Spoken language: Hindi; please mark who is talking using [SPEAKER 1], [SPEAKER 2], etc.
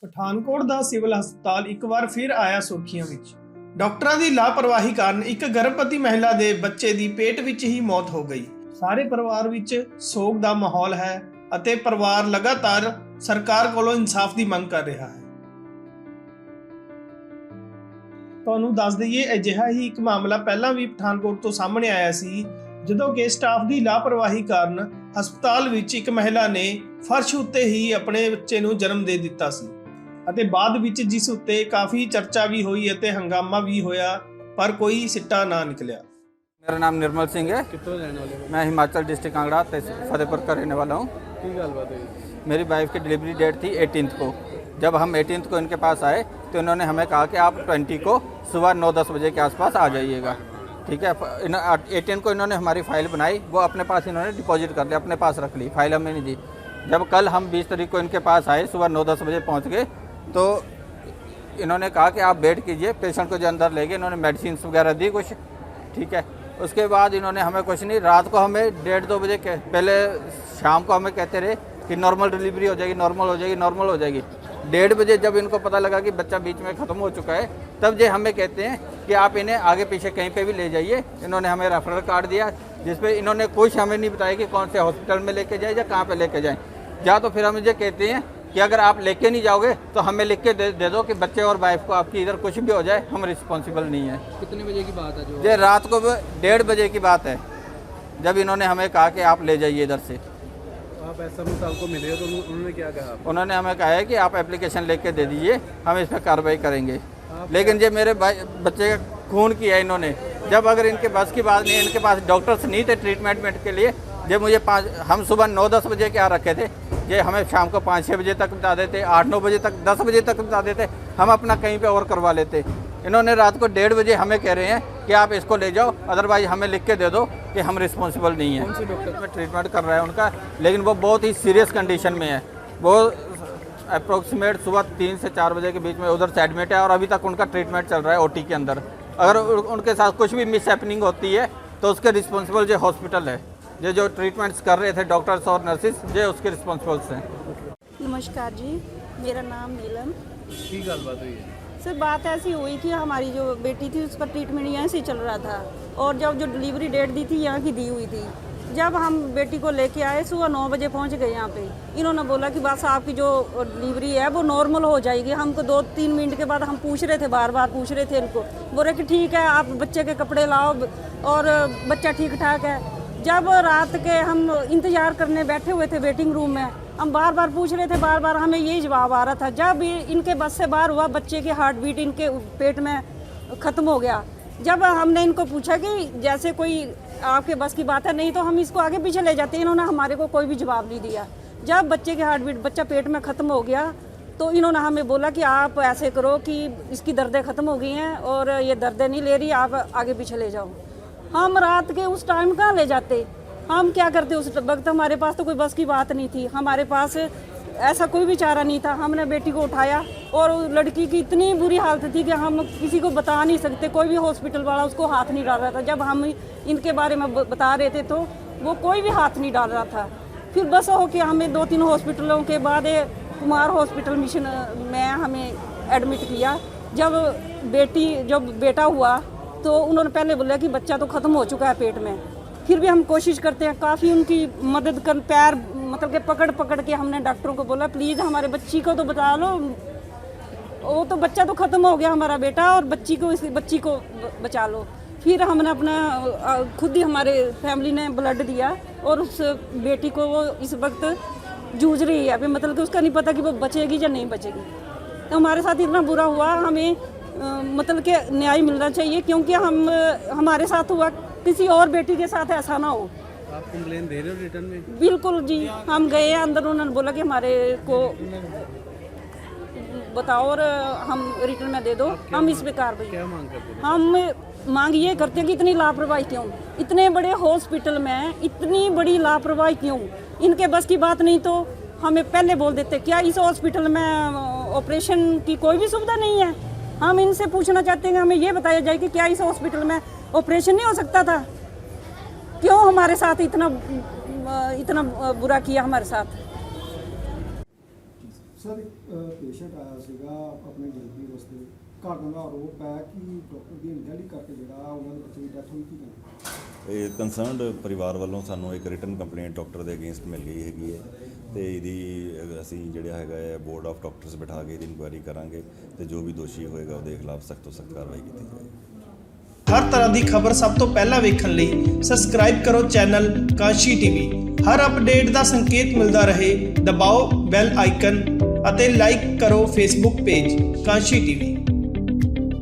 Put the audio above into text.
[SPEAKER 1] ਪਠਾਨਕੋਟ ਦਾ ਸਿਵਲ ਹਸਪਤਾਲ ਇੱਕ ਵਾਰ ਫਿਰ ਆਇਆ ਸੁਰਖੀਆਂ ਵਿੱਚ। ਡਾਕਟਰਾਂ ਦੀ ਲਾਪਰਵਾਹੀ ਕਾਰਨ ਇੱਕ ਗਰਭਵਤੀ ਮਹਿਲਾ ਦੇ ਬੱਚੇ ਦੀ ਪੇਟ ਵਿੱਚ ਹੀ ਮੌਤ ਹੋ ਗਈ। ਸਾਰੇ ਪਰਿਵਾਰ ਵਿੱਚ ਸੋਗ ਦਾ ਮਾਹੌਲ ਹੈ ਅਤੇ ਪਰਿਵਾਰ ਲਗਾਤਾਰ ਸਰਕਾਰ ਕੋਲੋਂ ਇਨਸਾਫ ਦੀ ਮੰਗ ਕਰ ਰਿਹਾ ਹੈ। ਤੁਹਾਨੂੰ ਦੱਸ ਦਈਏ, ਅਜਿਹਾ ਹੀ ਇੱਕ ਮਾਮਲਾ ਪਹਿਲਾਂ ਵੀ ਪਠਾਨਕੋਟ ਤੋਂ ਸਾਹਮਣੇ ਆਇਆ ਸੀ, ਜਦੋਂ ਕਿ ਸਟਾਫ ਦੀ ਲਾਪਰਵਾਹੀ ਕਾਰਨ ਹਸਪਤਾਲ ਵਿੱਚ ਇੱਕ ਮਹਿਲਾ ਨੇ ਫਰਸ਼ ਉੱਤੇ ਹੀ ਆਪਣੇ ਬੱਚੇ ਨੂੰ ਜਨਮ ਦੇ ਦਿੱਤਾ ਸੀ ਅਤੇ ਬਾਅਦ ਵਿੱਚ ਜਿਸ ਉੱਤੇ ਕਾਫੀ ਚਰਚਾ भी हुई ਅਤੇ हंगामा भी होया, पर कोई सिट्टा ना निकलिया।
[SPEAKER 2] मेरा नाम निर्मल सिंह है।
[SPEAKER 3] कितों रहने वाले हो?
[SPEAKER 2] मैं हिमाचल डिस्ट्रिक्ट कांगड़ा फतेहपुर का रहने वाला हूँ।
[SPEAKER 3] की गल बात है?
[SPEAKER 2] मेरी वाइफ की डिलीवरी डेट थी 18th को। जब हम 18th को इनके पास आए तो इन्होंने हमें कहा कि आप 20 को सुबह 9-10 बजे के आसपास आ जाइएगा। ठीक है, 18 को इन्होंने हमारी फ़ाइल बनाई, वो अपने पास इन्होंने डिपॉजिट कर लिया, अपने पास रख ली, फ़ाइल हमें नहीं दी। जब कल हम 20 तारीख को इनके पास आए, सुबह 9-10 बजे पहुँच गए, तो इन्होंने कहा कि आप वेट कीजिए, पेशेंट को जो अंदर ले गए, इन्होंने मेडिसिन वगैरह दी कुछ, ठीक है। उसके बाद इन्होंने हमें कुछ नहीं, रात को हमें 1:30-2 बजे पहले शाम को हमें कहते रहे कि नॉर्मल डिलीवरी हो जाएगी, नॉर्मल हो जाएगी, नॉर्मल हो जाएगी। 1:30 बजे जब इनको पता लगा कि बच्चा बीच में ख़त्म हो चुका है, तब ये हमें कहते हैं कि आप इन्हें आगे पीछे कहीं पे भी ले जाइए। इन्होंने हमें रेफरल कार्ड दिया, जिसपे इन्होंने कुछ हमें नहीं बताया कि कौन से हॉस्पिटल में लेके जाए या कहाँ पे लेके जाएं। या तो फिर हम ये कहते हैं कि अगर आप लेके नहीं जाओगे तो हमें लिख के दे दो कि बच्चे और वाइफ को आपकी इधर कुछ भी हो जाए, हम रिस्पॉन्सिबल नहीं है।
[SPEAKER 3] कितने बजे की बात है जो?
[SPEAKER 2] ये रात को 1:30 बजे की बात है, जब इन्होंने हमें कहा कि आप ले जाइए इधर से।
[SPEAKER 3] आप एसएमओ साहब को मिले हो तो उन्होंने क्या कहा?
[SPEAKER 2] उन्होंने हमें कहा है कि आप एप्लीकेशन लिख के दे दीजिए, हम इस पर कार्रवाई करेंगे। लेकिन ये मेरे बच्चे का खून किया है इन्होंने। जब अगर इनके बस की बात नहीं, इनके पास डॉक्टर्स नहीं थे ट्रीटमेंट के लिए, जब मुझे हम सुबह 9-10 बजे के आ रखे थे, ये हमें शाम को 5-6 बजे तक बता देते, 8-9 बजे तक, 10 बजे तक बता देते, हम अपना कहीं पे और करवा लेते। इन्होंने रात को 1:30 बजे हमें कह रहे हैं कि आप इसको ले जाओ, अदरवाइज हमें लिख के दे दो कि हम रिस्पॉन्सिबल नहीं हैं।
[SPEAKER 3] कौन से डॉक्टर
[SPEAKER 2] में ट्रीटमेंट कर रहा है उनका, लेकिन वो बहुत ही सीरियस कंडीशन में है। वो अप्रोक्सीमेट सुबह 3 से 4 बजे के बीच में उधर से एडमिट है और अभी तक उनका ट्रीटमेंट चल रहा है ओटी के अंदर। अगर उनके साथ कुछ भी मिस हैपनिंग होती है तो उसके रिस्पॉन्सिबल जो हॉस्पिटल है, जो ट्रीटमेंट्स कर रहे थे डॉक्टर्स और नर्सिस, जो उसके रिस्पॉन्सिबल्स हैं।
[SPEAKER 4] नमस्कार जी, मेरा नाम नीलम।
[SPEAKER 3] की गल बात हुई है?
[SPEAKER 4] सर, बात ऐसी हुई कि हमारी जो बेटी थी उसका ट्रीटमेंट यहाँ से चल रहा था और जब जो डिलीवरी डेट दी थी यहाँ की दी हुई थी। जब हम बेटी को लेके आए, सुबह 9 बजे पहुँच गए यहाँ पे। इन्होंने बोला कि बस आपकी जो डिलीवरी है वो नॉर्मल हो जाएगी। हमको 2-3 मिनट के बाद हम पूछ रहे थे, बार बार पूछ रहे थे इनको, बोले कि ठीक है, आप बच्चे के कपड़े लाओ और बच्चा ठीक ठाक है। जब रात के हम इंतज़ार करने बैठे हुए थे वेटिंग रूम में, हम बार बार पूछ रहे थे, बार बार हमें यही जवाब आ रहा था। जब इनके बस से बाहर हुआ, बच्चे की हार्ट बीट इनके पेट में ख़त्म हो गया। जब हमने इनको पूछा कि जैसे कोई आपके बस की बात है, नहीं तो हम इसको आगे पीछे ले जाते, इन्होंने हमारे को कोई भी जवाब नहीं दिया। जब बच्चे की हार्ट बीट, बच्चा पेट में ख़त्म हो गया, तो इन्होंने हमें बोला कि आप ऐसे करो कि इसकी दर्दें ख़त्म हो गई हैं और ये दर्दें नहीं ले रही, आप आगे पीछे ले जाओ। हम रात के उस टाइम कहाँ ले जाते, हम क्या करते उस वक्त? हमारे पास तो कोई बस की बात नहीं थी, हमारे पास ऐसा कोई भी चारा नहीं था। हमने बेटी को उठाया और लड़की की इतनी बुरी हालत थी कि हम किसी को बता नहीं सकते, कोई भी हॉस्पिटल वाला उसको हाथ नहीं डाल रहा था। जब हम इनके बारे में बता रहे थे तो वो कोई भी हाथ नहीं डाल रहा था। फिर बस हो के हमें 2-3 हॉस्पिटलों के बाद कुमार हॉस्पिटल मिशन में हमें एडमिट किया। जब बेटा हुआ तो उन्होंने पहले बोला कि बच्चा तो ख़त्म हो चुका है पेट में। फिर भी हम कोशिश करते हैं, काफ़ी उनकी मदद कर, पैर मतलब कि पकड़ के हमने डॉक्टरों को बोला प्लीज़ हमारे बच्ची को तो बता लो, वो तो बच्चा तो ख़त्म हो गया हमारा बेटा, और बच्ची को बचा लो। फिर हमने अपना खुद ही, हमारे फैमिली ने ब्लड दिया और उस बेटी को वो इस वक्त जूझ रही है। अभी मतलब कि उसका नहीं पता कि वो बचेगी या नहीं बचेगी। तो हमारे साथ इतना बुरा हुआ, हमें मतलब कि न्याय मिलना चाहिए, क्योंकि हमारे साथ हुआ, किसी और बेटी के साथ ऐसा ना हो।
[SPEAKER 3] आप कंप्लेन दे रहे हो रिटर्न में?
[SPEAKER 4] बिल्कुल जी, हम गए अंदर, उन्होंने बोला कि हमारे को बताओ और हम रिटर्न में दे दो, हम इस पे कार्रवाई।
[SPEAKER 3] क्या मांग करते हैं?
[SPEAKER 4] हम मांग ये करते हैं कि इतनी लापरवाही क्यों, इतने बड़े हॉस्पिटल में इतनी बड़ी लापरवाही क्यों? इनके बस की बात नहीं तो हमें पहले बोल देते। क्या इस हॉस्पिटल में ऑपरेशन की कोई भी सुविधा नहीं है? हम इनसे पूछना चाहते हैं, हमें ये बताया जाए कि क्या इस हॉस्पिटल में ऑपरेशन नहीं हो सकता था? क्यों हमारे साथ इतना बुरा किया हमारे साथ?
[SPEAKER 5] ਸਰ ਪੇਸ਼ੈਂਟ ਆਇਆ ਸੀਗਾ ਆਪਣੇ ਡਿਲੀਵਰੀ ਵਾਸਤੇ, ਘਰ ਦਾ ਆਰੋਪ ਹੈ ਕਿ ਡਾਕਟਰ ਦੀ ਅਣਗਹਿਲੀ ਕਰਕੇ ਜਿਹੜਾ ਉਹਨਾਂ ਦੇ ਬੱਚੇ ਦੀ ਡੈਥ ਹੋਈ। ਕੀ ਕਹਿੰਦੇ
[SPEAKER 6] ਇਹ ਕੰਸਰਨਡ ਪਰਿਵਾਰ ਵੱਲੋਂ ਸਾਨੂੰ ਇੱਕ ਰਿਟਨ ਕੰਪਲੇਂਟ ਡਾਕਟਰ ਦੇ ਅਗੇਂਸਟ ਮਿਲ ਗਈ ਹੈਗੀ ਹੈ ਤੇ ਇਹਦੀ ਅਸੀਂ ਜਿਹੜਾ ਹੈਗਾ ਹੈ ਬੋਰਡ ਆਫ ਡਾਕਟਰਸ ਬਿਠਾ ਕੇ ਇਹਦੀ ਇਨਕੁਆਇਰੀ ਕਰਾਂਗੇ ਤੇ ਜੋ ਵੀ ਦੋਸ਼ੀ ਹੋਏਗਾ ਉਹਦੇ ਖਿਲਾਫ ਸਖਤ ਤੋਂ ਸਖਤ ਕਾਰਵਾਈ ਕੀਤੀ ਜਾਏਗੀ।
[SPEAKER 1] ਹਰ ਤਰ੍ਹਾਂ ਦੀ ਖਬਰ ਸਭ ਤੋਂ ਪਹਿਲਾਂ ਵੇਖਣ ਲਈ ਸਬਸਕ੍ਰਾਈਬ ਕਰੋ ਚੈਨਲ ਕਾਂਸ਼ੀ ਟੀਵੀ। ਹਰ ਅਪਡੇਟ ਦਾ ਸੰਕੇਤ ਮਿਲਦਾ ਰਹੇ, ਦਬਾਓ ਬੈਲ ਆਈਕਨ ਅਤੇ ਲਾਈਕ ਕਰੋ ਫੇਸਬੁੱਕ ਪੇਜ ਕਾਂਸ਼ੀ ਟੀਵੀ।